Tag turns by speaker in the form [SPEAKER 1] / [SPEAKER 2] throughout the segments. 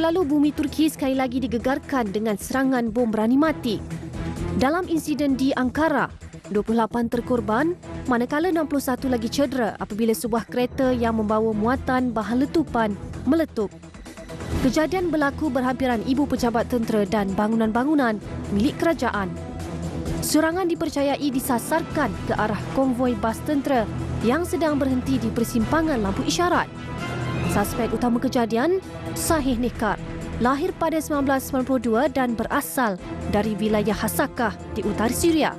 [SPEAKER 1] lalu, bumi Turki sekali lagi digegarkan dengan serangan bom berani mati. Dalam insiden di Ankara, 28 terkorban, manakala 61 lagi cedera apabila sebuah kereta yang membawa muatan bahan letupan meletup. Kejadian berlaku berhampiran ibu pejabat tentera dan bangunan-bangunan milik kerajaan. Serangan dipercayai disasarkan ke arah konvoi bas tentera yang sedang berhenti di persimpangan lampu isyarat. Suspek utama kejadian, Sahih Nikar, lahir pada 1992 dan berasal dari wilayah Hasakah di utara Syria.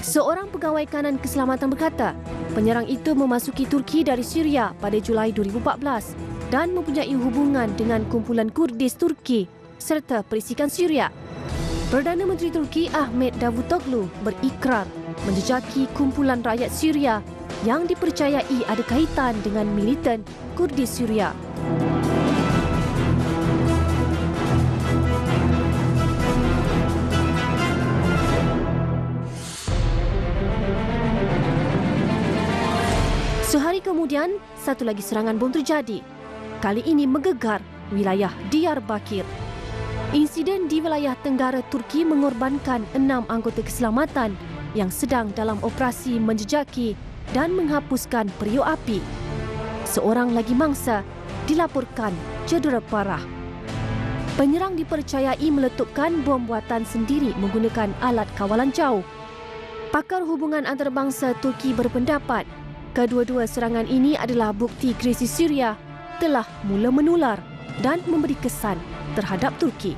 [SPEAKER 1] Seorang pegawai kanan keselamatan berkata, penyerang itu memasuki Turki dari Syria pada Julai 2014 dan mempunyai hubungan dengan kumpulan Kurdis Turki serta perisikan Syria. Perdana Menteri Turki Ahmet Davutoglu berikrar menjejaki kumpulan rakyat Syria yang dipercayai ada kaitan dengan militan Kurdis Syria. Sehari kemudian, satu lagi serangan bom terjadi. Kali ini menggegar wilayah Diyarbakir. Insiden di wilayah tenggara Turki mengorbankan 6 anggota keselamatan yang sedang dalam operasi menjejaki dan menghapuskan periuk api. Seorang lagi mangsa dilaporkan cedera parah. Penyerang dipercayai meletupkan bom buatan sendiri menggunakan alat kawalan jauh. Pakar hubungan antarabangsa Turki berpendapat kedua-dua serangan ini adalah bukti krisis Syria telah mula menular dan memberi kesan terhadap Turki.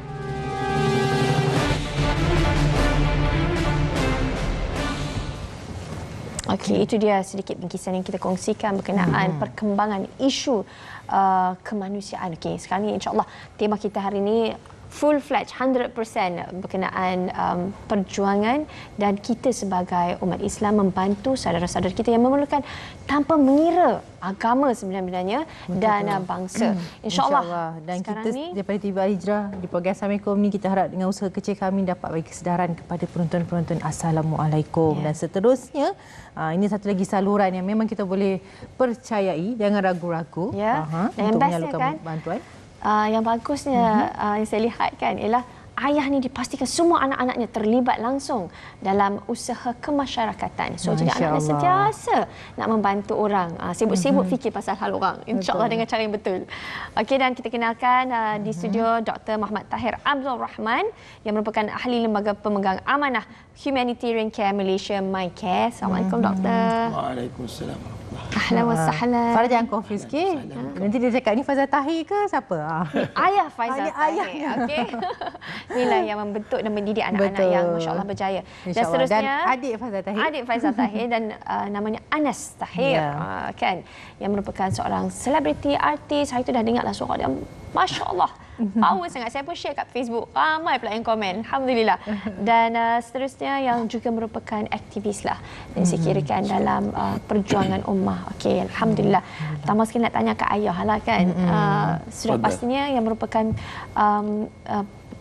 [SPEAKER 2] Okey, itu dia sedikit bingkisan yang kita kongsikan berkenaan perkembangan isu kemanusiaan. Okey, sekarang ni insya-Allah tema kita hari ini full-fledged 100% berkenaan perjuangan dan kita sebagai umat Islam membantu saudara-saudara kita yang memerlukan tanpa mengira agama sebenarnya dan bangsa. InsyaAllah.
[SPEAKER 3] Dan kita daripada TV Al-Hijrah di program Assalamualaikum ni kita harap dengan usaha kecil kami dapat bagi kesedaran kepada penonton-penonton Assalamualaikum. Dan seterusnya ini satu lagi saluran yang memang kita boleh percayai jangan ragu-ragu
[SPEAKER 2] dan
[SPEAKER 3] untuk
[SPEAKER 2] yang
[SPEAKER 3] menyalurkan bantuan.
[SPEAKER 2] Yang bagusnya yang saya lihat kan ialah ayah ni dipastikan semua anak-anaknya terlibat langsung dalam usaha kemasyarakatan. So jadi anak-anak sentiasa nak membantu orang. Sibuk-sibuk fikir pasal hal orang. InsyaAllah dengan cara yang betul. Okey, dan kita kenalkan di studio Dr. Muhammad Tahir Abdul Rahman yang merupakan ahli lembaga pemegang amanah Humanitarian Care Malaysia MyCare. Assalamualaikum Doktor.
[SPEAKER 4] Waalaikumsalam.
[SPEAKER 2] Ahlan wa sahlan.
[SPEAKER 3] Farah jangan confuse sikit. Nanti dia cakap ni Faizal Tahir ke siapa?
[SPEAKER 2] Ayah Faizal Tahir. Okey. Inilah yang membentuk dan mendidik anak-anak yang masya-Allah berjaya. Dan seterusnya
[SPEAKER 3] dan adik Faizal Tahir.
[SPEAKER 2] Adik Faizal Tahir dan namanya Anas Tahir. Kan, yang merupakan seorang selebriti artis. Hari itu dah dengarlah suara dia. Masya-Allah. Power sangat. Saya pun share kat Facebook. Ramai pula yang komen. Alhamdulillah. Dan seterusnya yang juga merupakan aktivis lah. Dan saya kirakan dalam perjuangan ummah. Okey, Alhamdulillah. Pertama sekali nak tanya ke ayah lah kan. Sudah pastinya yang merupakan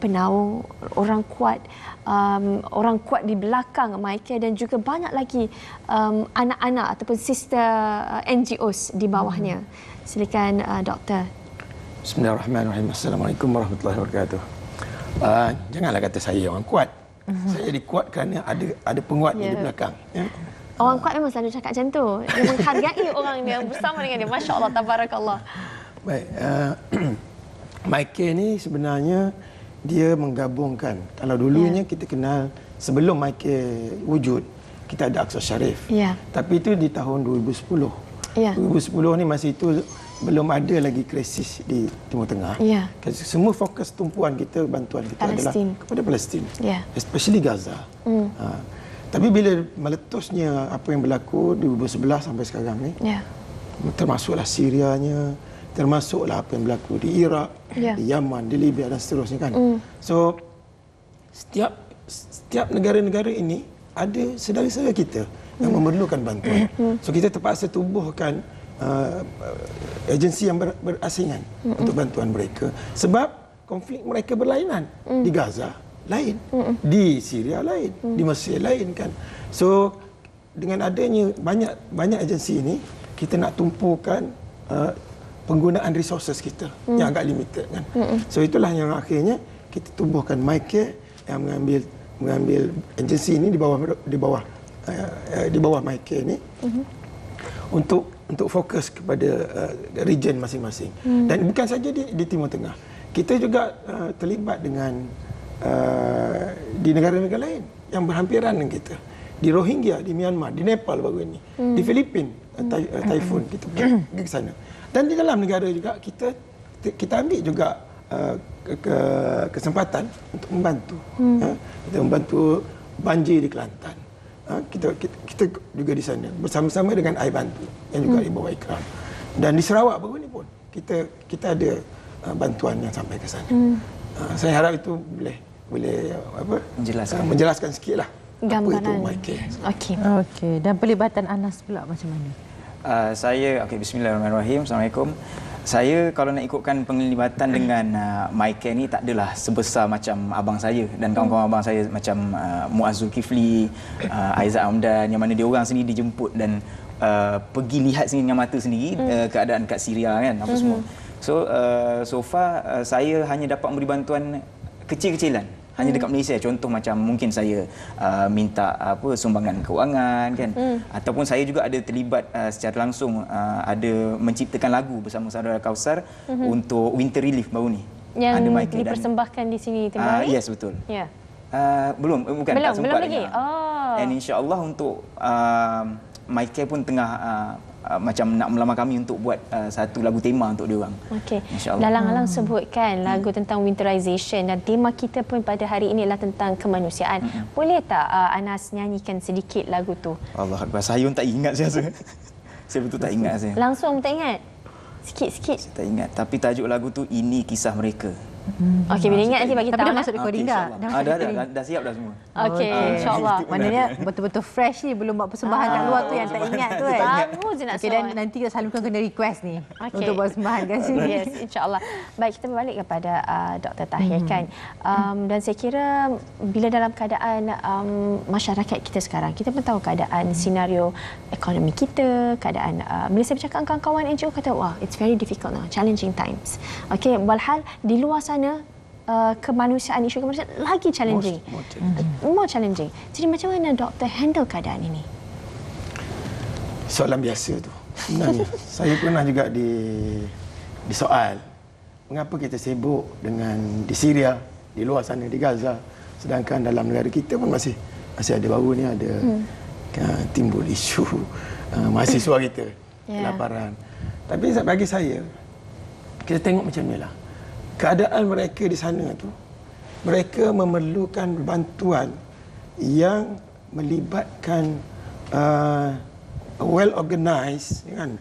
[SPEAKER 2] penaung, orang kuat di belakang MyCare dan juga banyak lagi anak-anak ataupun sister NGOs di bawahnya. Silakan Doktor.
[SPEAKER 4] Bismillahirrahmanirrahim. Assalamualaikum warahmatullahi wabarakatuh. Janganlah kata saya orang kuat. Saya jadi kuat kerana ada penguatnya di belakang. Ya.
[SPEAKER 2] Orang kuat memang selalu cakap macam tu. Dia menghargai orang yang bersama dengan dia. Masya Allah, tabarakallah.
[SPEAKER 4] Baik. MyCare ni sebenarnya dia menggabungkan. Kalau dulunya kita kenal sebelum MyCare wujud, kita ada Aqsa Sharif. Tapi itu di tahun 2010. 2010 ni masih itu belum ada lagi krisis di Timur Tengah. Semua fokus tumpuan kita, bantuan kita adalah kepada Palestin. Especially Gaza. Tapi bila meletusnya apa yang berlaku di 2011 sampai sekarang ni, termasuklah Syrianya, termasuklah apa yang berlaku di Iraq, di Yaman, di Libya dan seterusnya kan. So setiap negara-negara ini ada saudara-saudara kita yang memerlukan bantuan. So kita terpaksa tubuhkan agensi yang berasingan untuk bantuan mereka sebab konflik mereka berlainan. Di Gaza lain, di Syria lain, di Mesir lain kan. So dengan adanya banyak agensi ini, kita nak tumpukan penggunaan resources kita yang agak limited kan. So itulah yang akhirnya kita tubuhkan MyCare yang mengambil agensi ini di bawah MyCare ni untuk fokus kepada region masing-masing. Dan bukan saja di Timur Tengah. Kita juga terlibat dengan di negara-negara lain yang berhampiran dengan kita. Di Rohingya, di Myanmar, di Nepal baru ini, di Filipina, Typhoon kita pergi ke sana. Dan di dalam negara juga kita ambil juga kesempatan untuk membantu. Kita membantu banjir di Kelantan. Kita juga di sana bersama-sama dengan Air Bantu yang juga di bawah Ikram. Dan di Sarawak baru ni pun kita ada bantuan yang sampai ke sana. Saya harap itu boleh menjelaskan sikitlah
[SPEAKER 2] gambaran
[SPEAKER 4] apa itu MyCare.
[SPEAKER 3] Okey. Dan pelibatan Anas pula macam mana?
[SPEAKER 5] Bismillahirrahmanirrahim. Assalamualaikum. Saya kalau nak ikutkan penglibatan dengan MyCare ni tak adalah sebesar macam abang saya dan kawan-kawan abang saya macam Muaz Zulkifli, Aizat Hamdan, yang mana dia orang sendiri dijemput dan pergi lihat sendiri dengan mata sendiri keadaan kat Syria kan apa semua. So far saya hanya dapat memberi bantuan kecil-kecilan. Hanya dekat Malaysia, contoh macam mungkin saya minta sumbangan kewangan kan, ataupun saya juga ada terlibat secara langsung ada menciptakan lagu bersama saudara Kausar untuk winter relief baru ni.
[SPEAKER 2] Yang dipersembahkan di sini tempat hari?
[SPEAKER 5] Yes, betul.
[SPEAKER 2] Ya.
[SPEAKER 5] Bukan tak sempat
[SPEAKER 2] belum lagi.
[SPEAKER 5] And insya-Allah untuk MyCare pun tengah macam nak melamar kami untuk buat satu lagu tema untuk dia orang. Okey.
[SPEAKER 2] Dalang-alang sebutkan lagu tentang winterization dan tema kita pun pada hari ini adalah tentang kemanusiaan. Boleh tak Anas nyanyikan sedikit lagu tu?
[SPEAKER 5] Allah Akbar, saya pun tak ingat saya rasa. Saya betul tak ingat saya.
[SPEAKER 2] Langsung tak ingat? Sikit-sikit.
[SPEAKER 5] Saya tak ingat, tapi tajuk lagu tu Ini Kisah Mereka.
[SPEAKER 2] Okey, bila ingat nanti bagi tahu.
[SPEAKER 3] Tapi dah masuk recording dah.
[SPEAKER 5] Dah siap dah semua.
[SPEAKER 2] Okey, insya-Allah.
[SPEAKER 3] Maknanya betul-betul fresh ni, belum buat persembahan kat luar tu yang tak ingat tu kan.
[SPEAKER 2] Baru je nak
[SPEAKER 3] Okey, dan nanti kita selalukan kena request ni untuk buat persembahan kat sini.
[SPEAKER 2] Yes, insya-Allah. Baik, kita berbalik kepada Dr. Tahir kan. Dan saya kira bila dalam keadaan masyarakat kita sekarang, kita pun tahu keadaan senario ekonomi kita, keadaan bila saya bercakap dengan kawan NGO kata wah, it's very difficult now, challenging times. Okey, walhal di luar sana kemanusiaan, isu kemanusiaan lagi challenging. More challenging. Jadi macam mana doktor handle keadaan ini?
[SPEAKER 4] Soalan biasa tu. Sebenarnya saya pernah juga disoal mengapa kita sibuk dengan di Syria, di luar sana di Gaza, sedangkan dalam negara kita pun masih ada baru ni ada timbul isu mahasiswa kita kelaparan. Tapi bagi saya kita tengok macam ni lah. Keadaan mereka di sana tu, mereka memerlukan bantuan yang melibatkan well organized kan,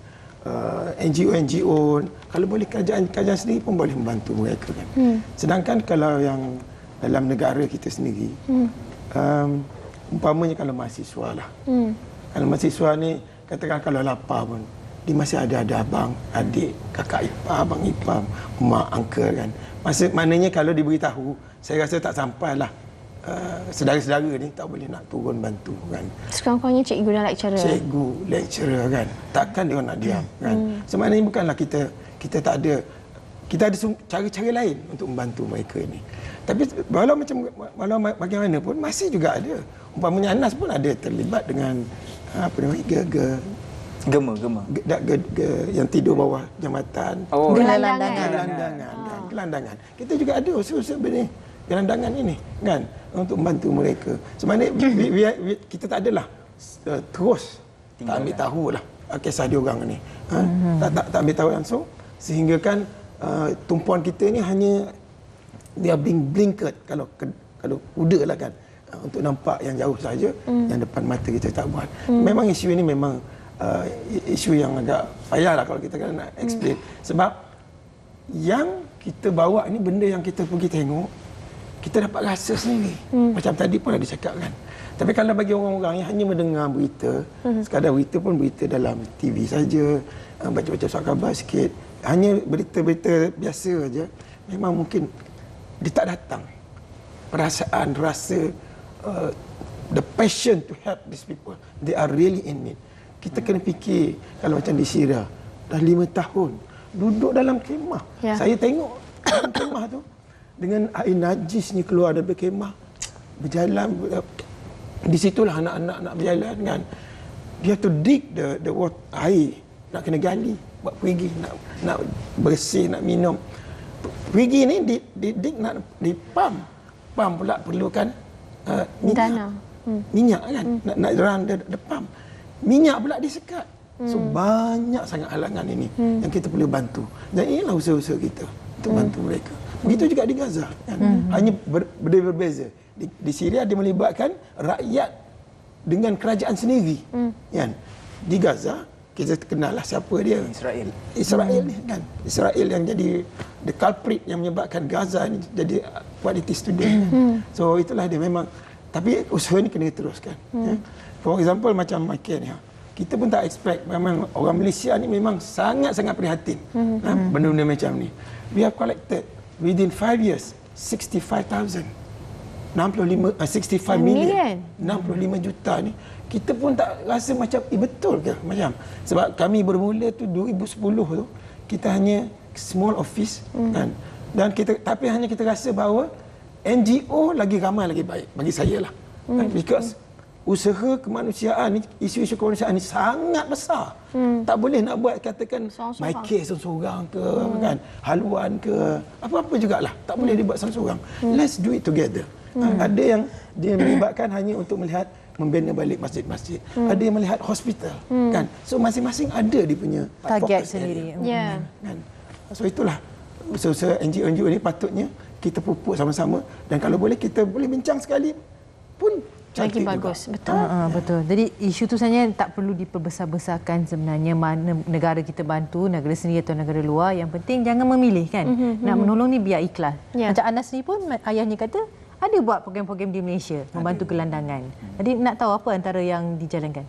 [SPEAKER 4] NGO, kalau boleh kerajaan sendiri pun boleh membantu mereka kan. Sedangkan kalau yang dalam negara kita sendiri, umpamanya kalau mahasiswa lah, kalau mahasiswa ni katakan kalau lapar pun dia masih ada abang, adik, kakak ipar, abang ipar, mak, uncle kan. Maknanya kalau diberitahu, saya rasa tak sampailah saudara-saudara ni tak boleh nak turun bantu kan.
[SPEAKER 2] Sekurang-kurangnya cikgu dan lecturer.
[SPEAKER 4] Cikgu, lecturer kan. Takkan dia nak diam kan. Sebenarnya bukanlah kita tak ada, kita ada cara-cara lain untuk membantu mereka ini. Tapi walau bagaimana pun masih juga ada. Umpamanya Anas pun ada terlibat dengan Gema yang tidur bawah jambatan. Gelandangan. Kita juga ada usaha-usaha benih gelandangan ini kan untuk membantu mereka. Sebenarnya kita tak adalah terus tak ambil tahu lah kisah dia orang ni. Tak ambil tahu langsung sehingga kan tumpuan kita ni hanya dia blinkered kalau kuda lah kan untuk nampak yang jauh saja, yang depan mata kita tak buat. Memang isu ini memang isu yang agak payahlah kalau kita nak explain. Sebab yang kita bawa ni benda yang kita pergi tengok, kita dapat rasa sendiri. Macam tadi pun ada cakap kan. Tapi kalau bagi orang-orang yang hanya mendengar berita, sekadar berita pun berita dalam TV saja, baca-baca surat khabar sikit, hanya berita-berita biasa saja, memang mungkin dia tak datang perasaan, rasa the passion to help these people. They are really in need. Kita kena fikir kalau macam di Syria dah 5 tahun duduk dalam kemah. Saya tengok dalam kemah tu dengan air najisnya keluar dari kemah, berjalan. Di situlah anak-anak nak berjalan kan. Dia tu dig the water, air nak kena gali, buat perigi, nak bersih, nak minum. Perigi ni dig nak di pam pula perlukan minyak. Minyak kan, nak run the pump. Minyak pula disekat. So banyak sangat halangan ini yang kita perlu bantu. Dan inilah usaha-usaha kita untuk bantu mereka. Begitu juga di Gaza kan. Hanya berbeza. Di Syria dia melibatkan rakyat dengan kerajaan sendiri. Kan. Di Gaza kita kenallah siapa dia. Israel ni kan. Israel yang jadi the culprit yang menyebabkan Gaza ni jadi what it is today. So itulah dia memang. Tapi usaha ni kena teruskan. For example macam Michael ni. Kita pun tak expect, memang orang Malaysia ni memang sangat-sangat prihatin benda-benda macam ni. We have collected within 5 years 65 million 65 juta ni. Kita pun tak rasa macam betul ke macam, sebab kami bermula tu 2010 tu kita hanya small office kan, dan tapi hanya kita rasa bahawa NGO lagi ramai lagi baik bagi saya lah kan? Because usaha kemanusiaan ni, isu-isu kemanusiaan ni sangat besar. Tak boleh nak buat katakan my case seorang ke kan, haluan ke apa-apa jugalah, tak boleh dibuat seorang. Let's do it together. Ada yang dia melibatkan hanya untuk melihat membina balik masjid-masjid. Ada yang melihat hospital kan. So masing-masing ada dia punya
[SPEAKER 3] target sendiri.
[SPEAKER 4] Kan. So itulah usaha NGO ni patutnya kita pupuk sama-sama, dan kalau boleh kita boleh bincang sekali pun
[SPEAKER 2] lagi bagus. Betul.
[SPEAKER 3] Betul. Jadi isu tu sebenarnya tak perlu diperbesar-besarkan sebenarnya, mana negara kita bantu, negara sendiri atau negara luar. Yang penting jangan memilih kan. Nak menolong ni biar ikhlas. Macam Anas sendiri pun ayahnya kata ada buat program-program di Malaysia membantu gelandangan. Jadi nak tahu apa antara yang dijalankan?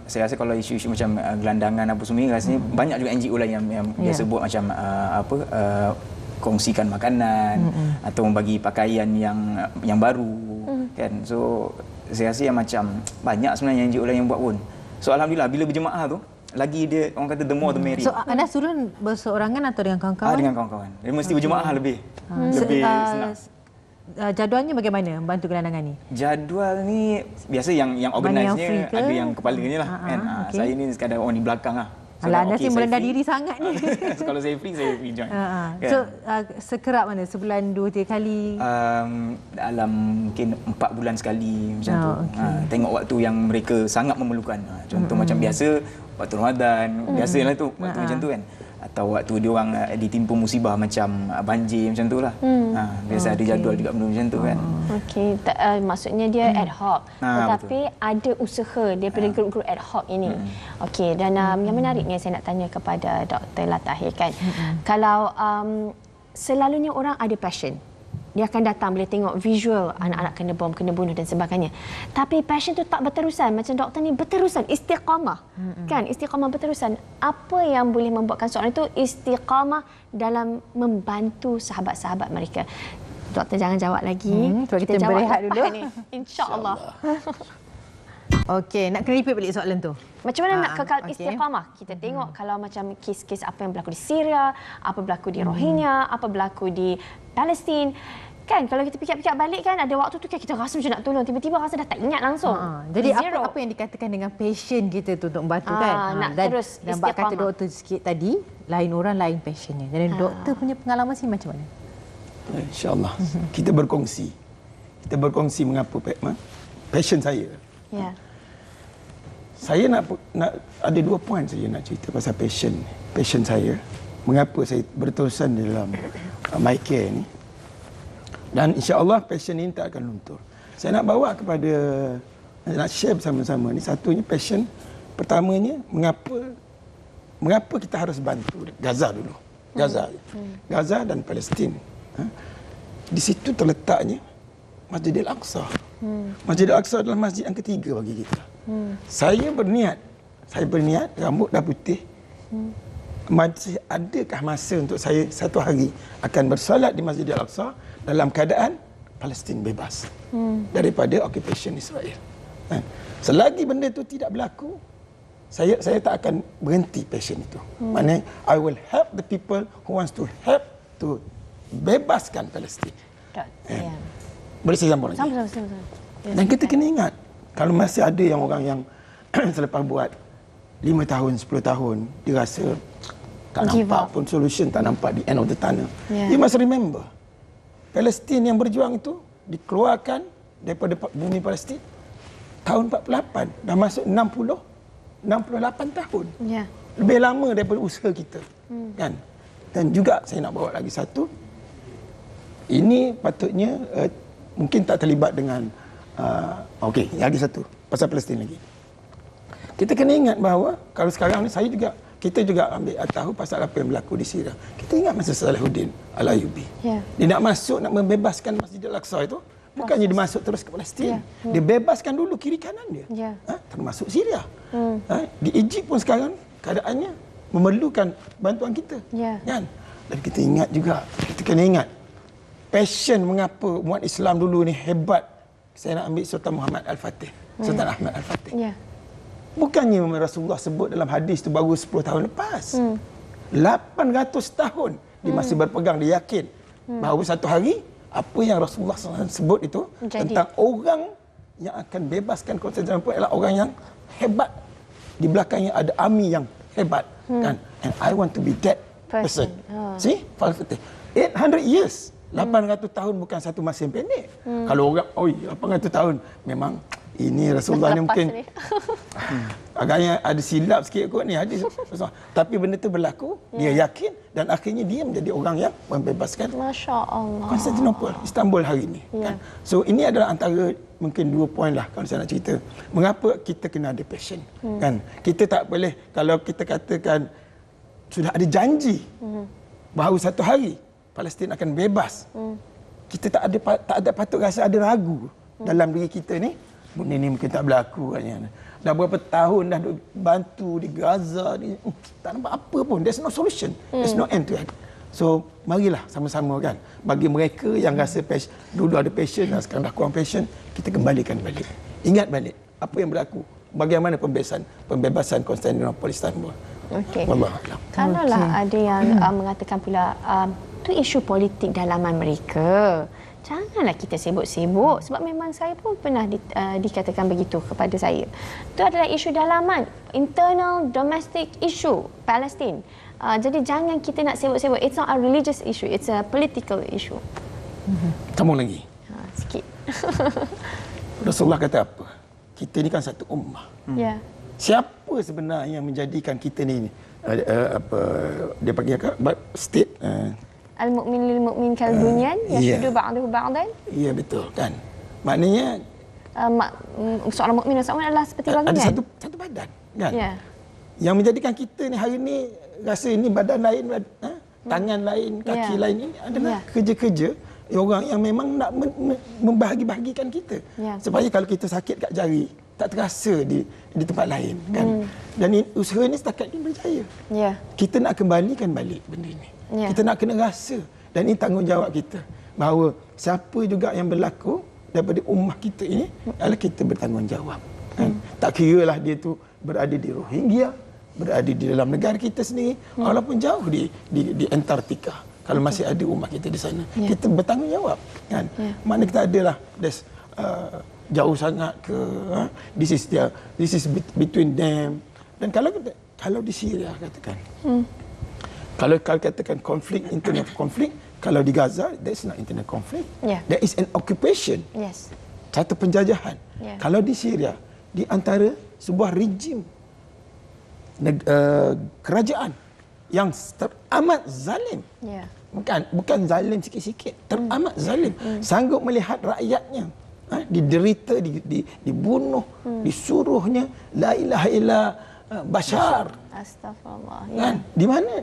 [SPEAKER 5] Saya rasa kalau isu-isu macam gelandangan apa semua ni, rasanya banyak juga NGO lain yang biasa buat macam kongsikan makanan atau membagi pakaian yang baru kan. So saya rasa yang macam banyak sebenarnya NGO lain yang buat pun. So alhamdulillah bila berjemaah tu lagi dia orang kata the more the merrier.
[SPEAKER 3] So anda turun berseorangan atau dengan kawan-kawan?
[SPEAKER 5] Dengan kawan-kawan. Dia mesti berjemaah lebih senang.
[SPEAKER 3] Jadualnya bagaimana bantu gelandangan ni?
[SPEAKER 5] Jadual ni biasa yang organisnya ada yang kepalanya lah kan. Saya ni sekadar orang di belakang lah.
[SPEAKER 3] Alah, anda sih merendah diri sangat ni.
[SPEAKER 5] Kalau saya free join.
[SPEAKER 3] Kan? So, sekerap mana? Sebulan 2-3 kali?
[SPEAKER 5] Dalam mungkin 4 bulan sekali macam tu. Tengok waktu yang mereka sangat memerlukan. Contoh macam biasa, waktu Ramadan, biasalah tu, waktu macam tu kan. Atau waktu dia orang ditimpa musibah macam banjir macam tu lah. Biasa ada jadual juga benda macam tu kan.
[SPEAKER 2] Okey, maksudnya dia ad hoc. Tetapi betul. Ada usaha daripada grup-grup ad hoc ini. Okey, dan yang menariknya saya nak tanya kepada Dr. Latahir kan. Kalau selalunya orang ada passion. Dia akan datang boleh tengok visual anak-anak kena bom, kena bunuh dan sebagainya. Tapi passion tu tak berterusan. Macam doktor ni berterusan, istiqamah. Kan, istiqamah berterusan. Apa yang boleh membuatkan seorang itu istiqamah dalam membantu sahabat-sahabat mereka? Doktor jangan jawab lagi.
[SPEAKER 3] Kita berehat dulu.
[SPEAKER 2] InsyaAllah.
[SPEAKER 3] Okey, nak kena repeat balik soalan tu.
[SPEAKER 2] Macam mana nak kekal istiqamah? Kita tengok kalau macam kes-kes apa yang berlaku di Syria, apa berlaku di Rohingya, apa berlaku di Palestin. Kan kalau kita fikir-fikir balik kan, ada waktu tu kan kita rasa macam nak tolong, tiba-tiba rasa dah tak ingat langsung.
[SPEAKER 3] Jadi apa yang dikatakan dengan passion kita tu untuk membantu kan?
[SPEAKER 2] Nak terus
[SPEAKER 3] dan bab kata doktor sikit tadi, lain orang lain passionnya. Jadi doktor punya pengalaman sih macam mana?
[SPEAKER 4] InsyaAllah. Kita berkongsi. Mengapa passion saya.
[SPEAKER 2] Ya.
[SPEAKER 4] Saya nak ada 2 poin saya nak cerita pasal passion saya. Mengapa saya berterusan dalam my care ni. Dan insya-Allah passion ini tak akan luntur. Saya nak bawa kepada, nak share bersama-sama ni, satunya passion pertamanya mengapa kita harus bantu Gaza dulu. Gaza dan Palestin. Di situ terletaknya Masjid Al-Aqsa. Masjid Al-Aqsa adalah masjid yang ketiga bagi kita. Saya berniat, rambut dah putih. Masih adakah masa untuk saya satu hari akan bersolat di Masjid Al-Aqsa dalam keadaan Palestin bebas daripada occupation Israel. Selagi benda itu tidak berlaku, saya tak akan berhenti passion itu. Maknanya I will help the people who wants to help to bebaskan Palestin. Boleh saya sambung lagi?
[SPEAKER 2] Sama.
[SPEAKER 4] Dan kita kena ingat, kalau masih ada yang orang yang selepas buat 5 tahun, 10 tahun, dia rasa tak nampak pun solution, tak nampak the end of the tunnel. You must remember, Palestin yang berjuang itu dikeluarkan daripada bumi Palestin tahun 48, dah masuk 68 tahun. Lebih lama daripada usaha kita. Kan? Dan juga saya nak bawa lagi satu, ini patutnya mungkin tak terlibat dengan okey, lagi satu pasal Palestin lagi. Kita kena ingat bahawa kalau sekarang ni kita juga ambil tahu pasal apa yang berlaku di Syria. Kita ingat masa Salahuddin Al-Ayyubi. Dia nak masuk, nak membebaskan Masjid Al-Aqsa itu, bukannya dia masuk terus ke Palestin. Dia bebaskan dulu kiri kanan dia. Termasuk Syria. Di Egypt pun sekarang keadaannya memerlukan bantuan kita. Kan? Dan kita ingat juga, kita kena ingat passion mengapa umat Islam dulu ni hebat. Saya nak ambil Sultan Muhammad Al-Fatih, Sultan Ahmad Al-Fatih. Bukannya Rasulullah sebut dalam hadis tu baru 10 tahun lepas. 800 tahun dia masih berpegang, dia yakin bahawa satu hari apa yang Rasulullah SAW sebut itu tentang orang yang akan bebaskan Konstantinopel adalah orang yang hebat. Di belakangnya ada army yang hebat. Kan? And I want to be that person. See? 800 years. 800 tahun bukan satu masa yang pendek. Kalau orang, 800 tahun memang ini Rasulullah ni mungkin agaknya ada silap sikit kot ni hadis. Tapi benda tu berlaku, dia yakin dan akhirnya dia menjadi orang yang membebaskan Konstantinopel, Istanbul hari ini. Kan? So ini adalah antara mungkin 2 poin lah kalau saya nak cerita. Mengapa kita kena ada passion. Kan? Kita tak boleh, kalau kita katakan sudah ada janji bahawa satu hari Palestin akan bebas. Kita tak ada patut rasa ada ragu dalam diri kita ni. Benda ni mungkin tak berlaku katnya. Dah berapa tahun dah bantu di Gaza ni, tak nampak apa pun. There's no solution. There's no end to it. So, marilah sama-sama kan. Bagi mereka yang rasa dulu ada passion dan sekarang dah kurang passion, kita kembalikan balik. Ingat balik apa yang berlaku. Bagaimana pembebasan Konstantinopel, Istanbul.
[SPEAKER 2] Okey. Kalaulah ada yang mengatakan pula itu isu politik dalaman mereka. Janganlah kita sibuk-sibuk sebab memang saya pun pernah dikatakan begitu kepada saya. Itu adalah isu dalaman, internal domestic issue Palestin. Jadi jangan kita nak sibuk-sibuk. It's not a religious issue, it's a political issue.
[SPEAKER 4] Sambung lagi.
[SPEAKER 2] Sikit.
[SPEAKER 4] Rasulullah kata apa? Kita ni kan satu ummah. Siapa sebenarnya yang menjadikan kita ni dia panggil state
[SPEAKER 2] Al-mu'min lil-mu'min kal-bunyan yashuddu ba'dahu ba'dan.
[SPEAKER 4] Ya, betul kan. Maknanya
[SPEAKER 2] seorang mukmin dan seorang adalah seperti bangunan.
[SPEAKER 4] Ada satu badan kan. Yang menjadikan kita ni hari ni rasa ini badan lain, tangan lain, kaki lain, ini adalah kerja-kerja orang yang memang nak membahagi-bahagikan kita. Supaya kalau kita sakit kat jari tak terasa di tempat lain kan. Dan usaha ini setakat ini berjaya. Kita nak kembalikan balik benda ini. Kita nak kena rasa, dan ini tanggungjawab kita, bahawa siapa juga yang berlaku daripada ummah kita ini adalah kita bertanggungjawab. Kan? Tak kira lah dia tu berada di Rohingya, berada di dalam negara kita sendiri, walaupun jauh di Antartika. Kalau masih ada ummah kita di sana, kita bertanggungjawab. Kan? Maknanya kita adalah jauh sangat ke this is between them. Dan kalau di Syria katakan, kalau katakan konflik, internal konflik, kalau di Gaza, there is not internal conflict. There is an occupation. Satu penjajahan. Kalau di Syria, di antara sebuah rejim kerajaan yang teramat zalim. Bukan zalim sikit-sikit, teramat zalim. Sanggup melihat rakyatnya diderita, dibunuh, disuruhnya la ilaha illa Bashar.
[SPEAKER 2] Astagfirullah.
[SPEAKER 4] Kan?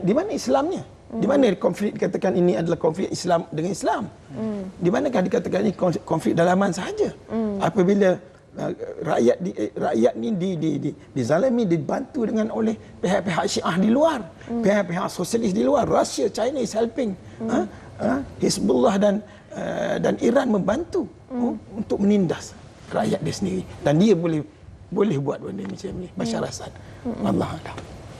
[SPEAKER 4] Di mana Islamnya? Di mana konflik dikatakan ini adalah konflik Islam dengan Islam? Di manakah dikatakan ini konflik dalaman sahaja? Apabila rakyat ni dizalimi, dibantu dengan oleh pihak-pihak Syiah di luar, pihak-pihak sosialis di luar, Russia, China is helping, Hizbullah dan Iran membantu untuk menindas rakyat dia sendiri, dan dia boleh boleh buat benda macam ni. Bashar Assad. Allah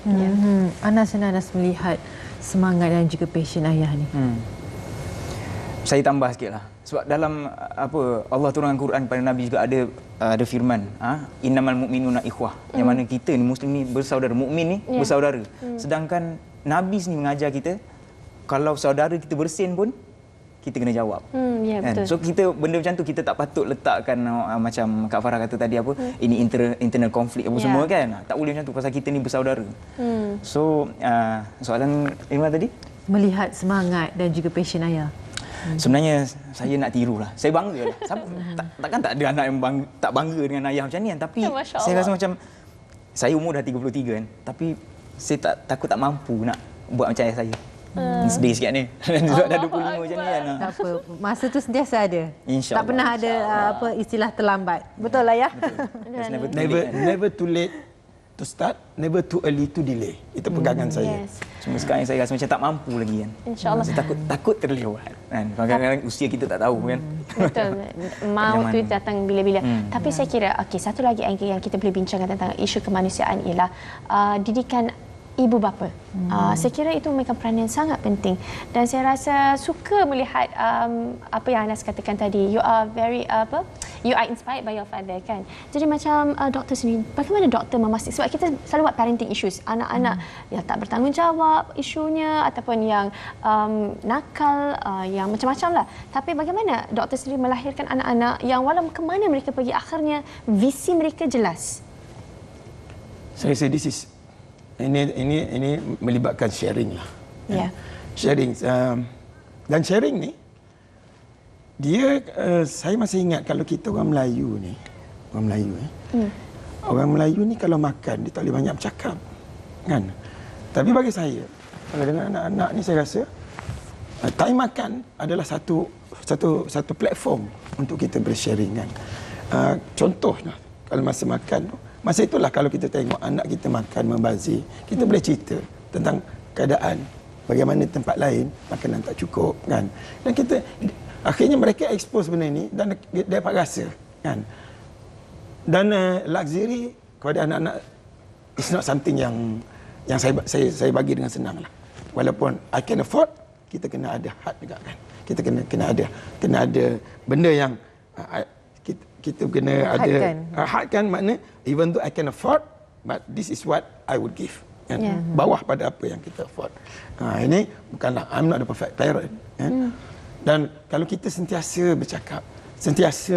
[SPEAKER 4] Alam.
[SPEAKER 3] Anas melihat semangat dan juga passion ayah ni.
[SPEAKER 5] Saya tambah sikitlah. Sebab dalam Allah turunkan Quran pada Nabi juga ada firman, innamal mu'minuna ikhwah. Yang mana kita ni Muslim ni bersaudara, mukmin ni bersaudara. Sedangkan Nabi sini mengajar kita kalau saudara kita bersin pun kita kena jawab.
[SPEAKER 2] Ya,
[SPEAKER 5] kan?
[SPEAKER 2] betul.
[SPEAKER 5] So kita benda macam tu kita tak patut letakkan macam Kak Farah kata tadi ini internal konflik apa semua kan. Tak boleh macam tu pasal kita ni bersaudara. So soalan Irma tadi
[SPEAKER 3] Melihat semangat dan juga passion ayah.
[SPEAKER 5] Sebenarnya saya nak tirulah. Saya bangga lah. Takkan tak ada anak yang tak bangga dengan ayah macam ni kan. Tapi saya rasa macam saya umur dah 33 kan. Tapi saya takut tak mampu nak buat macam ayah saya. Sedih sikit ni. Sebab dah 25 macam ni kan.
[SPEAKER 3] Tak apa. Masa tu sentiasa ada.
[SPEAKER 5] InsyaAllah.
[SPEAKER 3] Tak pernah ada istilah terlambat. Betul lah ya?
[SPEAKER 4] Never too late to start, never too early to delay. Itu pegangan saya.
[SPEAKER 5] Cuma sekarang saya rasa macam tak mampu lagi kan.
[SPEAKER 2] InsyaAllah.
[SPEAKER 5] Saya takut terlewat kan. Kadang-kadang usia kita tak tahu kan.
[SPEAKER 2] Betul. Maut tu datang bila-bila. Tapi saya kira satu lagi angle yang kita boleh bincangkan tentang isu kemanusiaan ialah didikan ibu bapa. Saya kira itu memiliki peranan yang sangat penting dan saya rasa suka melihat apa yang Anas katakan tadi, you are inspired by your father kan. Jadi macam doktor sendiri, bagaimana doktor memastikan, sebab kita selalu buat parenting issues, anak-anak yang tak bertanggungjawab isunya ataupun yang nakal, yang macam-macam lah. Tapi bagaimana doktor sendiri melahirkan anak-anak yang walau ke mana mereka pergi akhirnya visi mereka jelas?
[SPEAKER 4] Saya rasa ini melibatkan sharing lah. Sharing dan sharing ni dia saya masih ingat kalau kita orang Melayu ni, orang Melayu ni kalau makan dia tak boleh banyak bercakap kan. Tapi bagi saya kalau dengan anak-anak ni saya rasa time makan adalah satu platform untuk kita bersharing kan. Contohnya kalau masa makan tu, masa itulah kalau kita tengok anak kita makan membazir, kita boleh cerita tentang keadaan bagaimana tempat lain makanan tak cukup kan. Dan kita akhirnya mereka expose benda ni dan dia dapat rasa kan. Dan luxury kepada anak-anak is not something yang saya bagi dengan senang lah. Walaupun I can afford, kita kena ada hard juga kan. Kita kena ada benda yang kita kena ada hard kan, makna even though I can afford, but this is what I would give kan? Bawah pada apa yang kita afford. Ini bukanlah I'm not the perfect parent kan? Dan kalau kita sentiasa bercakap, sentiasa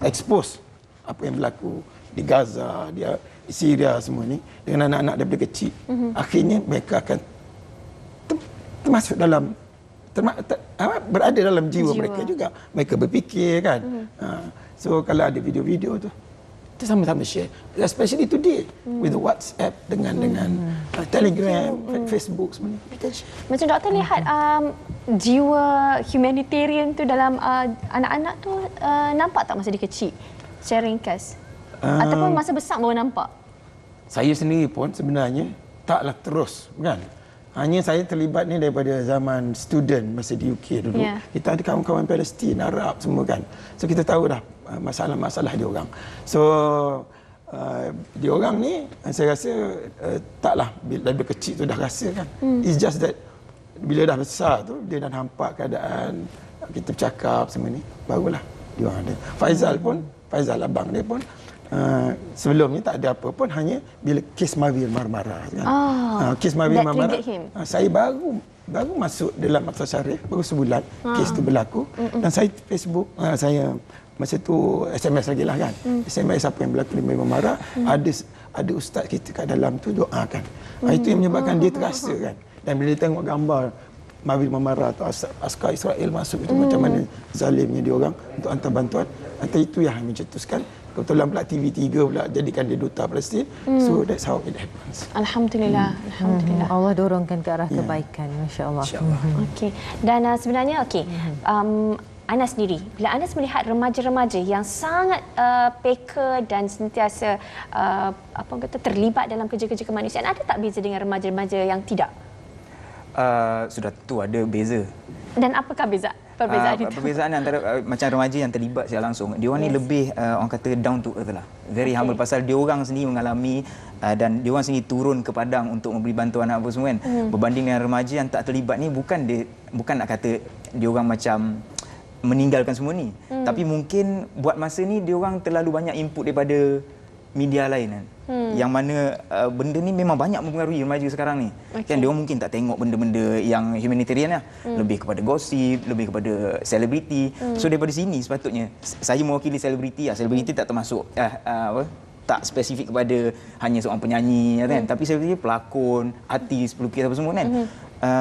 [SPEAKER 4] expose apa yang berlaku di Gaza, di Syria semua ni dengan anak-anak daripada kecil, akhirnya mereka akan termasuk dalam berada dalam jiwa mereka juga. Mereka berfikir kan. So kalau ada video-video tu kita sama-sama share, especially today with the WhatsApp dengan Telegram, Facebook semua ni kita share.
[SPEAKER 2] Macam doktor lihat jiwa humanitarian tu dalam anak-anak tu nampak tak masa dia kecil? Secara ringkas. Ataupun masa besar baru nampak?
[SPEAKER 4] Saya sendiri pun sebenarnya taklah terus kan. Hanya saya terlibat ni daripada zaman student masa di UK dulu. Kita ada kawan-kawan Palestin, Arab semua kan. So kita tahu dah masalah-masalah dia orang. So dia orang ni saya rasa taklah daripada kecil tu dah rasa kan. It's just that bila dah besar tu dia dah nampak keadaan, kita bercakap semua ni, barulah dia orang ada. Faizal abang dia pun sebelum ni tak ada apa pun, hanya bila kes Mawir Marmara kan. Kes Mawir Marmara saya baru masuk dalam Aqsa Sharif baru sebulan kes tu berlaku, dan saya Facebook saya masa tu SMS lagi lah kan. SMS apa yang berlaku di Mawir Marmara, ada ustaz kita kat dalam tu doakan. Itu yang menyebabkan dia terasa kan. Dan bila dia tengok gambar Mawir Marmara atau askar Israel masuk itu, macam mana zalimnya dia orang untuk hantar bantuan, itu yang mencetuskan. Kebetulan pula TV3 pula jadikan dia duta Palestin. So that's how it happens.
[SPEAKER 2] Alhamdulillah. Alhamdulillah.
[SPEAKER 3] Allah dorongkan ke arah kebaikan. Masya-Allah.
[SPEAKER 2] Okey. Dan sebenarnya Anas sendiri, bila Anas melihat remaja-remaja yang sangat peka dan sentiasa terlibat dalam kerja-kerja kemanusiaan, ada tak beza dengan remaja-remaja yang tidak?
[SPEAKER 5] Sudah tentu ada beza.
[SPEAKER 2] Dan apakah perbezaan itu?
[SPEAKER 5] Perbezaan antara macam remaja yang terlibat secara langsung, dia orang ni lebih orang kata down to earth lah. Very humble pasal dia orang sendiri mengalami dan dia orang sendiri turun ke padang untuk memberi bantuan apa semua kan. Berbanding dengan remaja yang tak terlibat ni, bukan nak kata dia orang macam meninggalkan semua ni. Tapi mungkin buat masa ni dia orang terlalu banyak input daripada media lain kan. Yang mana benda ni memang banyak mempengaruhi remaja sekarang ni. Kan dia orang mungkin tak tengok benda-benda yang humanitarian lah. Lebih kepada gosip, lebih kepada selebriti. So daripada sini sepatutnya saya mewakili selebriti lah. Selebriti tak termasuk tak spesifik kepada hanya seorang penyanyi kan. Tapi selebriti pelakon, artis, pelukis apa semua kan.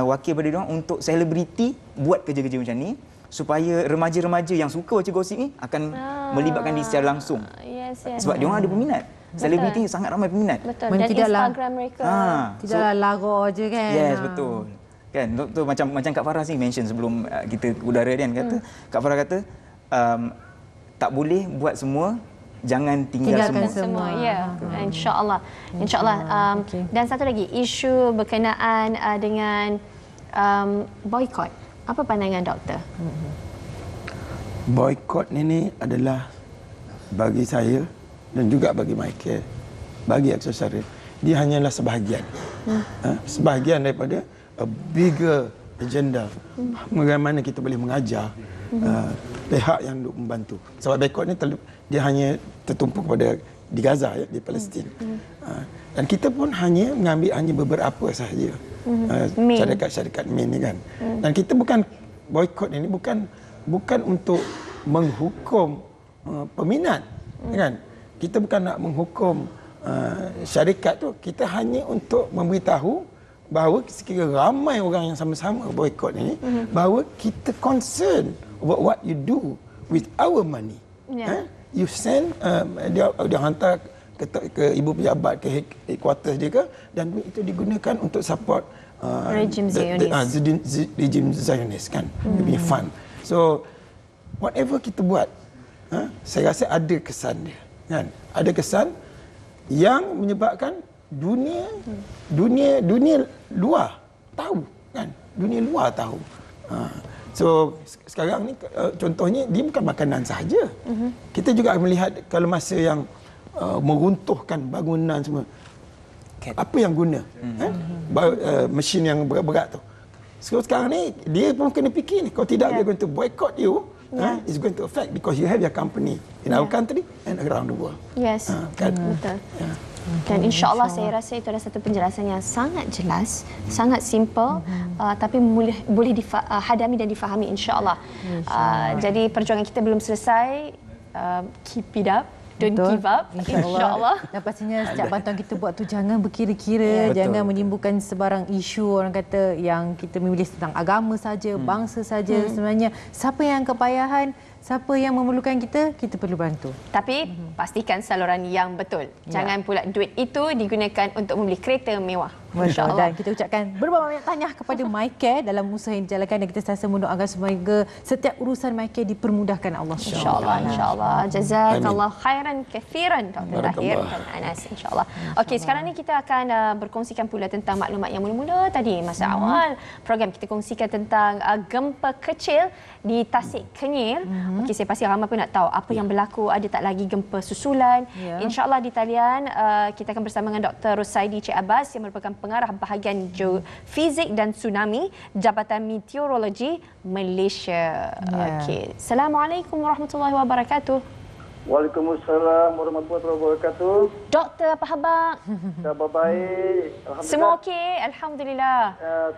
[SPEAKER 5] Wakil pada dia orang untuk selebriti buat kerja-kerja macam ni supaya remaja-remaja yang suka baca gosip ni akan melibatkan diri secara langsung. Sebab dia orang ada peminat. Selebriti sangat ramai peminat.
[SPEAKER 2] Betul. Dan Instagram mereka.
[SPEAKER 3] Tidaklah lagu je kan.
[SPEAKER 5] Yes, betul. Kan, tu macam Kak Farah sih mention sebelum kita udara kan kata, Kak Farah kata tak boleh buat semua, jangan tinggalkan
[SPEAKER 2] semua. Ya, insya-Allah. Insya-Allah. Dan satu lagi isu berkenaan dengan boikot. Apa pandangan doktor?
[SPEAKER 4] Boikot ini adalah bagi saya dan juga bagi Michael, bagi Axel Sharif, dia hanyalah sebahagian. Sebahagian daripada a bigger agenda. Bagaimana kita boleh mengajar pihak yang duk membantu. Sebab boikot ni dia hanya tertumpu pada di Gaza, ya, di Palestin. Dan kita pun hanya mengambil beberapa sahaja syarikat-syarikat main ni kan. Dan kita bukan boikot ini bukan untuk menghukum peminat kan. Kita bukan nak menghukum syarikat tu, kita hanya untuk memberitahu bahawa sekiranya ramai orang yang sama-sama boikot ini, bahawa kita concern about what you do with our money. You send dia hantar ke ibu pejabat ke headquarters dia ke, dan itu digunakan untuk support
[SPEAKER 2] rejim
[SPEAKER 4] Zionis kan, dia punya fund. So whatever kita buat, saya rasa ada kesan dia kan, ada kesan yang menyebabkan dunia luar tahu kan, dunia luar tahu. So sekarang ni contohnya dia bukan makanan sahaja. Kita juga melihat kalau masa yang meruntuhkan bangunan semua, apa yang guna mesin yang berat-berat tu. So sekarang ni dia pun kena fikir ni, kalau tidak dia going to boycott you. It's going to affect because you have your company in our country and around the world.
[SPEAKER 2] Yes,
[SPEAKER 4] kan?
[SPEAKER 2] Betul. Dan insya-Allah saya rasa itu adalah satu penjelasan yang sangat jelas, sangat simple, tapi boleh dihadami dan difahami insya-Allah. Jadi perjuangan kita belum selesai. Keep it up. Don't give up, insya-Allah.
[SPEAKER 3] Dan pastinya setiap bantuan kita buat tu jangan berkira-kira, jangan menimbulkan sebarang isu orang kata yang kita memilih tentang agama saja, bangsa saja. Sebenarnya siapa yang kepayahan, siapa yang memerlukan kita perlu bantu.
[SPEAKER 2] Tapi pastikan saluran yang betul. Jangan pula duit itu digunakan untuk membeli kereta mewah.
[SPEAKER 3] Masya-Allah. Dan kita ucapkan berbanyak tahniah kepada MyCare dalam usaha yang dijalankan, dan kita sentiasa mendoakan semoga setiap urusan MyCare dipermudahkan Allah.
[SPEAKER 2] Insya-Allah, insya-Allah. Jazakallah khairan kathiran Dr. Tahir dan Anas, insya-Allah. Okey, sekarang ni kita akan berkongsikan pula tentang maklumat yang mula-mula tadi masa awal program kita kongsikan tentang gempa kecil di Tasik Kenyir. Okey, saya pasti ramai pun nak tahu apa yang berlaku, ada tak lagi gempa susulan. Insya-Allah di talian kita akan bersama dengan Dr. Rosaidi Cik Abbas yang merupakan pengarah bahagian geofizik dan tsunami Jabatan Meteorologi Malaysia. Okey. Assalamualaikum warahmatullahi wabarakatuh.
[SPEAKER 6] Waalaikumsalam warahmatullahi wabarakatuh.
[SPEAKER 2] Doktor, apa khabar?
[SPEAKER 6] Khabar baik. Alhamdulillah.
[SPEAKER 2] Semua okey? Alhamdulillah.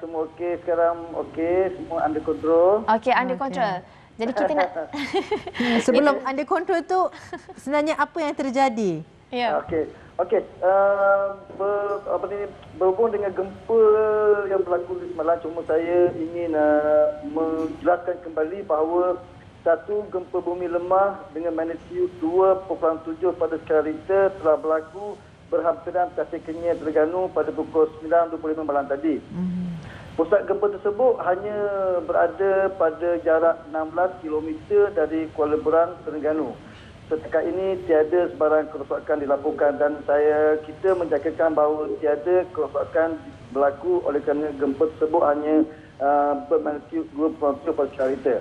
[SPEAKER 6] Semua okey sekarang, okey, semua under control.
[SPEAKER 2] Okey, under control. Jadi kita nak
[SPEAKER 3] sebelum under control tu sebenarnya apa yang terjadi?
[SPEAKER 2] Ya.
[SPEAKER 6] Okey. Berhubung dengan gempa yang berlaku di semalam, cuma saya ingin menjelaskan kembali bahawa satu gempa bumi lemah dengan magnitudo 2.7 pada skala Richter telah berlaku berhampiran Tasik Kenyir, Terengganu pada pukul 9.25 malam tadi. Pusat gempa tersebut hanya berada pada jarak 16 km dari Kuala Berang, Terengganu. Setakat ini tiada sebarang kerosakan dilaporkan, dan kita menjangkakan bahawa tiada kerosakan berlaku oleh kerana gempa tersebut hanya bermagnitudo 2.7 pada skala Richter.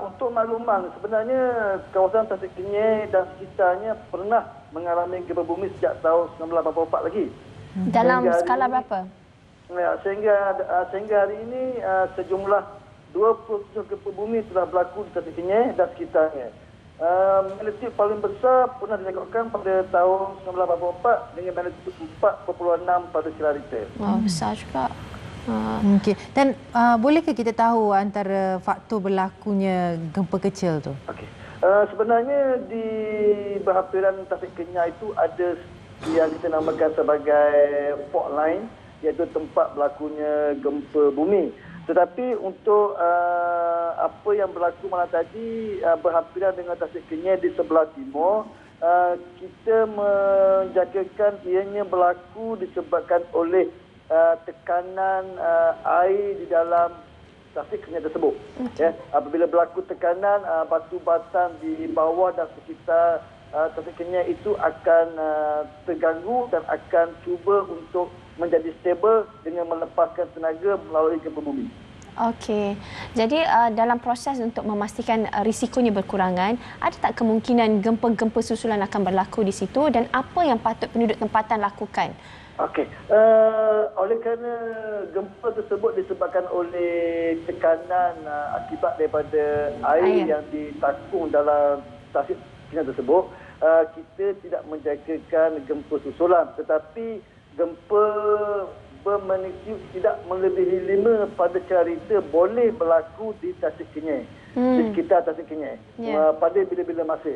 [SPEAKER 6] Untuk makluman, sebenarnya kawasan Tasik Kenyir dan sekitarnya pernah mengalami gempa bumi sejak tahun 1984 lagi.
[SPEAKER 2] Dalam skala berapa?
[SPEAKER 6] Ya, sehingga hari ini sejumlah 27 gempa bumi telah berlaku di Tasik Kenyir dan sekitarnya. Magnitudo paling besar pernah direkodkan pada tahun 1984 dengan magnitudo 4.6 pada skala Richter.
[SPEAKER 2] Besar juga.
[SPEAKER 3] Okey. Dan bolehkah kita tahu antara faktor berlakunya gempa kecil tu?
[SPEAKER 6] Okey. Sebenarnya di berhampiran Tasik Kenyir itu ada yang kita namakan sebagai fault line, iaitu tempat berlakunya gempa bumi. Tetapi untuk apa yang berlaku malam tadi berhampiran dengan Tasik Kenyir di sebelah timur, kita menjangkakan ianya berlaku disebabkan oleh tekanan air di dalam Tasik Kenyir tersebut. Ya, apabila berlaku tekanan, batu batan di bawah dan sekitar Tasik Kenyir itu akan terganggu dan akan cuba untuk menjadi stabil dengan melepaskan tenaga melalui gempa bumi.
[SPEAKER 2] Okey. Jadi dalam proses untuk memastikan risikonya berkurangan, ada tak kemungkinan gempa-gempa susulan akan berlaku di situ dan apa yang patut penduduk tempatan lakukan?
[SPEAKER 6] Okey. Oleh kerana gempa tersebut disebabkan oleh tekanan akibat daripada air yang ditakung dalam Tasik Kenyir tersebut, kita tidak menjangkakan gempa susulan, tetapi gempa bermagnitudo tidak melebihi 5 pada skala Richter boleh berlaku di Tasik Kenyir, di sekitar Tasik Kenyir, pada bila-bila masa.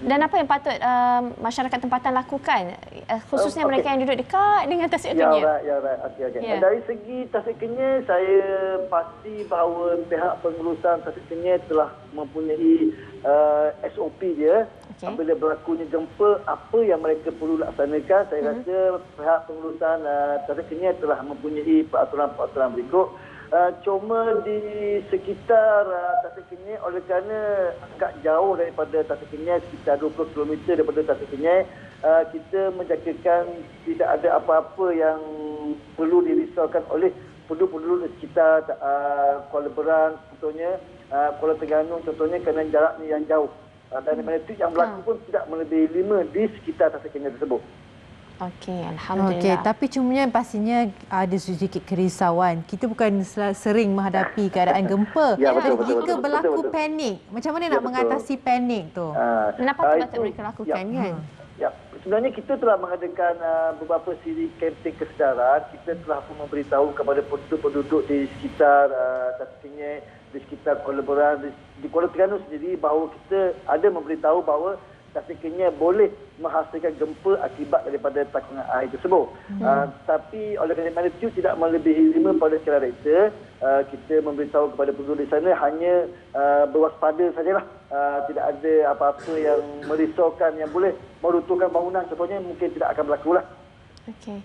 [SPEAKER 2] Dan apa yang patut masyarakat tempatan lakukan, khususnya mereka yang duduk dekat dengan Tasik Kenyir?
[SPEAKER 6] Ya, okey. Dari segi Tasik Kenyir, saya pasti bahawa pihak pengurusan Tasik Kenyir telah mempunyai SOP dia. Apabila berlakunya gempa, apa yang mereka perlu laksanakan, saya rasa pihak pengurusan Tasik Kenyir telah mempunyai peraturan-peraturan berikut. Cuma di sekitar Tasik Kenyir, oleh kerana agak jauh daripada Tasik Kenyir, sekitar 20 km daripada Tasik Kenyir, kita menjangkakan tidak ada apa-apa yang perlu dirisaukan oleh penduduk-penduduk di sekitar Kuala Berang contohnya, Kuala Terengganu contohnya, kerana jaraknya yang jauh. Dan magnitudo yang berlaku pun tidak melebihi 5 di sekitar Tasik Kenyir tersebut.
[SPEAKER 2] Okey, alhamdulillah.
[SPEAKER 3] Okey, tapi cumanya pastinya ada sedikit kerisauan. Kita bukan sering menghadapi keadaan gempa. Jika berlaku panik, macam mana nak mengatasi panik tu?
[SPEAKER 2] Dan apa yang patut mereka lakukan kan?
[SPEAKER 6] Ya, sebenarnya kita telah mengadakan beberapa siri kempen kesedaran. Kita telah pun memberitahu kepada penduduk-penduduk di sekitar Tasik Kenyir, di sekitar Kuala Berang, di Kuala Terengganu sendiri, bahawa kita ada memberitahu bahawa Tasik Kenyir boleh menghasilkan gempa akibat daripada takungan air tersebut. Tapi oleh kerana magnitudo tidak melebihi 5 pada skala Richter, kita memberitahu kepada penduduk di sana hanya berwaspada sajalah. Tidak ada apa-apa yang merisaukan yang boleh meruntuhkan bangunan contohnya, mungkin tidak akan berlaku lah.
[SPEAKER 2] Okey.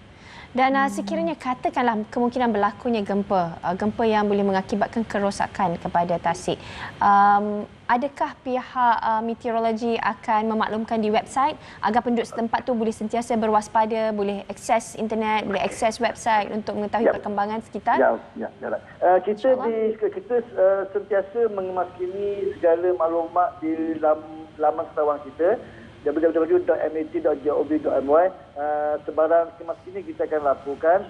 [SPEAKER 2] Dan sekiranya katakanlah kemungkinan berlakunya gempa yang boleh mengakibatkan kerosakan kepada Tasik, adakah pihak meteorologi akan memaklumkan di website agar penduduk setempat tu boleh sentiasa berwaspada, boleh akses internet, boleh akses website untuk mengetahui perkembangan sekitar?
[SPEAKER 6] Ya. Kita sentiasa mengemaskini segala maklumat di laman setawan kita www.mat.gov.my. Sebarang kemas kini kita akan laporkan.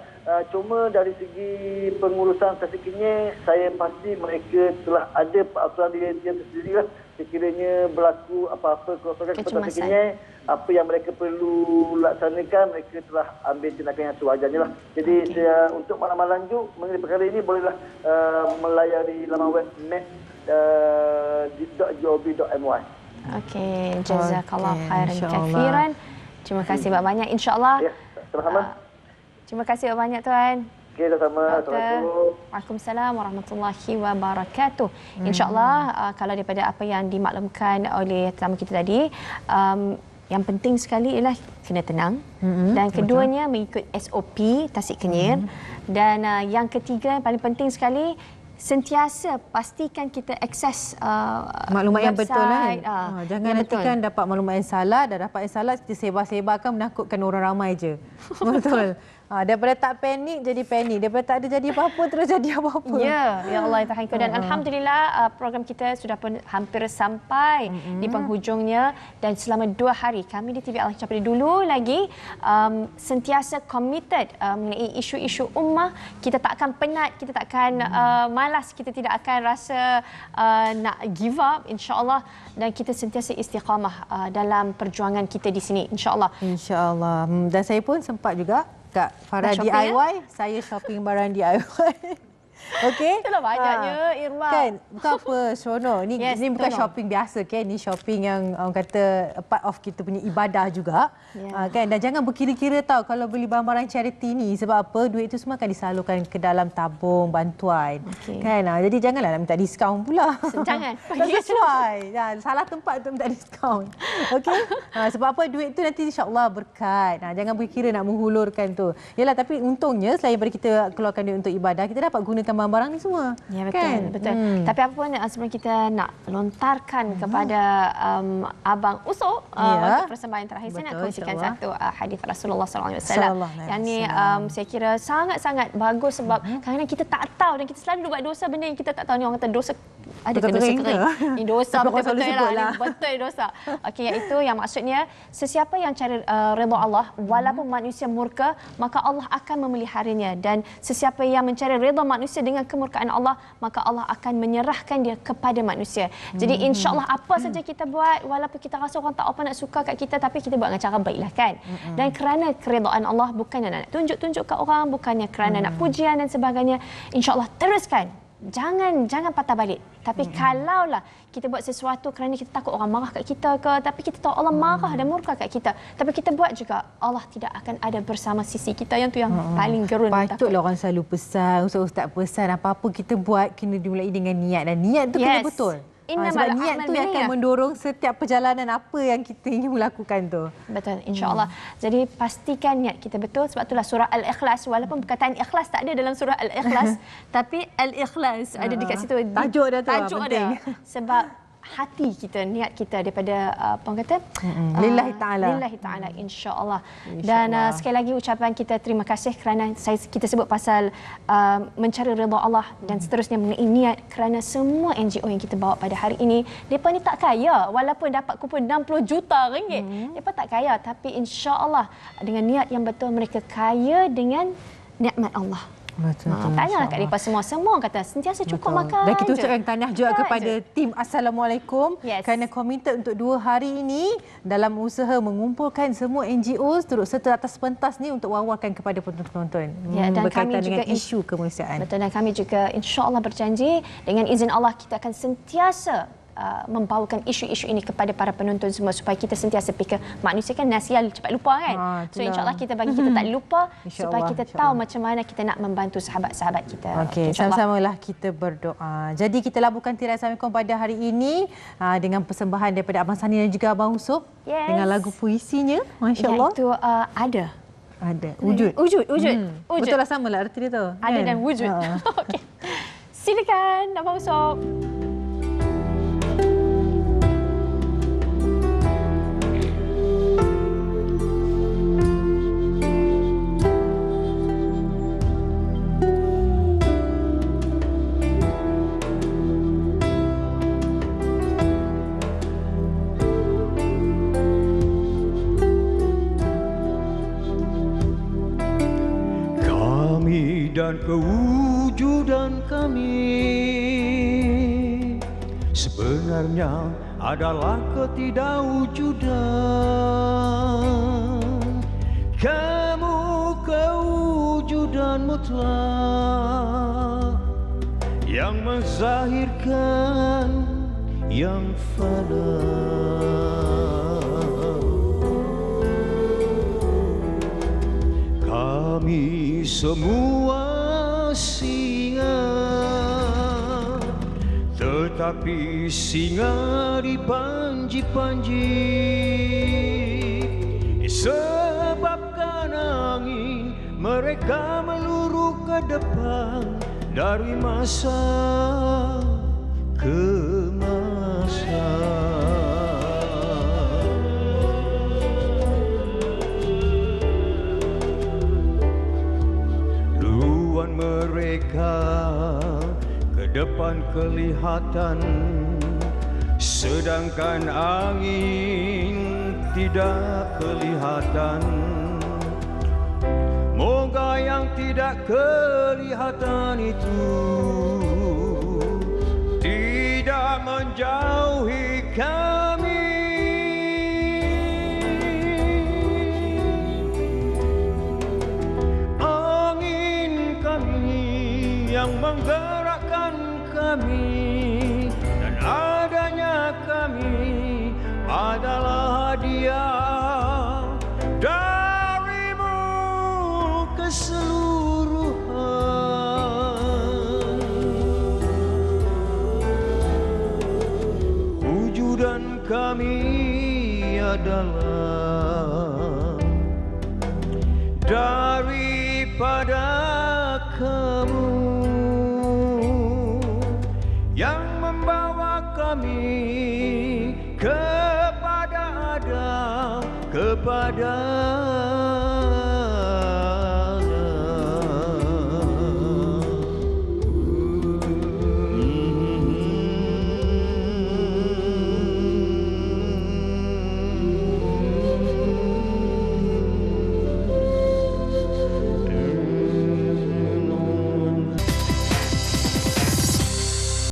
[SPEAKER 6] Cuma dari segi pengurusan Tasik Kenyir, saya pasti mereka telah ada peraturan dia tersendiri lah. Sekiranya berlaku apa-apa kerosakan kepada Tasik Kenyir, apa yang mereka perlu laksanakan, mereka telah ambil tindakan yang sewajarnya lah. Jadi untuk maklumat lanjut mengenai perkara ini, bolehlah melayari laman web mat.gov.my.
[SPEAKER 2] Okey, jazakallah khairan kathiran. Terima kasih banyak, insya-Allah.
[SPEAKER 6] Ya, sama-sama.
[SPEAKER 2] Terima kasih banyak tuan.
[SPEAKER 6] Okey, sama-sama. Assalamualaikum.
[SPEAKER 2] Waalaikumsalam warahmatullahi wabarakatuh. Insya-Allah kalau daripada apa yang dimaklumkan oleh tetamu kita tadi, yang penting sekali ialah kena tenang, dan keduanya mengikut SOP Tasik Kenyir, dan yang ketiga yang paling penting sekali, sentiasa pastikan kita akses
[SPEAKER 3] maklumat
[SPEAKER 2] website,
[SPEAKER 3] yang betul. Jangan nantikan dapat maklumat yang salah, dah dapat yang salah kita sebar-sebarkan menakutkan orang ramai je. Betul. Daripada tak panik jadi panik, daripada tak ada jadi apa-apa terus jadi apa-apa.
[SPEAKER 2] Ya Allah Tuhan ku. Dan alhamdulillah program kita sudah pun hampir sampai di penghujungnya, dan selama 2 hari kami di TV Al-Hijrah dari dulu lagi sentiasa committed mengenai isu-isu ummah. Kita tak akan penat, kita tak akan malas, kita tidak akan rasa nak give up, insya-Allah, dan kita sentiasa istiqamah dalam perjuangan kita di sini, insya-Allah.
[SPEAKER 3] Insya-Allah. Dan saya pun sempat juga Kak Farah DIY, saya shopping barang DIY. Okey.
[SPEAKER 2] Itulah banyaknya Irma.
[SPEAKER 3] Kan, bukan apa, seronok. Ini bukan shopping biasa kan, ini shopping yang orang kata part of kita punya ibadah juga. Kan, dan jangan berkira-kira tahu kalau beli barang-barang charity ni, sebab apa? Duit itu semua akan disalurkan ke dalam tabung bantuan. Kan, jadi janganlah nak minta diskaun pula.
[SPEAKER 2] Jangan.
[SPEAKER 3] Tak sesuai. Salah tempat untuk minta diskaun. Okey. Sebab apa? Duit itu nanti insya-Allah berkat. Jangan berkira nak menghulurkan tu. Yalah, tapi untungnya selain daripada kita keluarkan duit untuk ibadah, kita dapat gunakan barang-barang ni semua.
[SPEAKER 2] Ya, betul.
[SPEAKER 3] Kan?
[SPEAKER 2] Betul. Tapi apa pun sebelum kita nak lontarkan kepada Abang Usop untuk persembahan terakhir, saya nak kongsikan satu hadis Rasulullah SAW. Yang ni saya kira sangat-sangat bagus, sebab kadang-kadang kita tak tahu dan kita selalu buat dosa benda yang kita tak tahu. Ni orang kata dosa ada ke dosa kering. Ini dosa betul-betul lah. Betul dosa. Okey, iaitu yang maksudnya sesiapa yang cari redha Allah walaupun manusia murka, maka Allah akan memeliharanya, dan sesiapa yang mencari redha manusia dengan kemurkaan Allah, maka Allah akan menyerahkan dia kepada manusia. Jadi insya-Allah apa saja kita buat, walaupun kita rasa orang tak apa nak suka kat kita, tapi kita buat dengan cara baiklah kan. Dan kerana keredaan Allah, bukannya nak tunjuk-tunjuk kat orang, bukannya kerana nak pujian dan sebagainya. Insya-Allah teruskan. Jangan patah balik. Tapi kalaulah kita buat sesuatu kerana kita takut orang marah kat kita ke, tapi kita tahu Allah marah dan murka kat kita, tapi kita buat juga, Allah tidak akan ada bersama sisi kita. Yang tu yang paling gerun.
[SPEAKER 3] Patutlah orang selalu pesan, ustaz-ustaz pesan apa-apa kita buat kena dimulai dengan niat, dan niat tu kena betul. Sebab niat tu yang akan mendorong setiap perjalanan apa yang kita ingin melakukan tu.
[SPEAKER 2] Betul, insya-Allah. Jadi pastikan niat kita betul. Sebab itulah surah Al-Ikhlas, walaupun perkataan ikhlas tak ada dalam surah Al-Ikhlas, tapi Al-Ikhlas ada dekat situ.
[SPEAKER 3] Tajuk dia tu.
[SPEAKER 2] Tajuk dia. Sebab hati kita, niat kita daripada apa orang kata?
[SPEAKER 3] Lillahi ta'ala.
[SPEAKER 2] Lillahi ta'ala, insya-Allah. Dan sekali lagi ucapan kita terima kasih kerana kita sebut pasal mencari redha Allah dan seterusnya mengenai niat, kerana semua NGO yang kita bawa pada hari ini, mereka ni tak kaya, walaupun dapat kupon 60 juta ringgit. Mereka tak kaya, tapi insya-Allah dengan niat yang betul mereka kaya dengan nikmat Allah. Tanyalah kat mereka semua kata sentiasa cukup makan.
[SPEAKER 3] Dan kita ucapkan tahniah juga kepada tim Assalamualaikum kerana komited untuk 2 hari ini dalam usaha mengumpulkan semua NGOs turut serta atas pentas ni untuk wawarkan kepada penonton-penonton berkaitan dengan isu kemanusiaan.
[SPEAKER 2] Betul, dan kami juga insya-Allah berjanji dengan izin Allah kita akan sentiasa membawakan isu-isu ini kepada para penonton semua, supaya kita sentiasa fikir manusia kan nasial cepat lupa kan. So insya-Allah kita bagi kita tak lupa supaya kita tahu macam mana kita nak membantu sahabat-sahabat kita.
[SPEAKER 3] Okey, sama-samalah kita berdoa. Jadi kita labuhkan tirai Assalamualaikum pada hari ini dengan persembahan daripada Abang Sani dan juga Abang Usop dengan lagu puisinya. Masya-Allah.
[SPEAKER 2] Itu ada.
[SPEAKER 3] Wujud.
[SPEAKER 2] Betul
[SPEAKER 3] lah, samalah arti dia tu.
[SPEAKER 2] Ada dan wujud. Okey. Silakan Abang Usop.
[SPEAKER 7] Dan kewujudan kami sebenarnya adalah ketidakwujudan. Kamu kewujudan mutlak yang menzahirkan yang fana. Kami semua singa, tetapi singa dipanji-panji disebabkan angin. Mereka meluru ke depan dari masa ke masa. ke depan kelihatan, sedangkan angin tidak kelihatan. Moga yang tidak kelihatan itu tidak menjauhi kami. Angin kami yang menggerakkan kami, dan adanya kami adalah hadiah darimu keseluruhan. Wujudan kami adalah daripada kamu yang membawa kami kepada Adam, kepada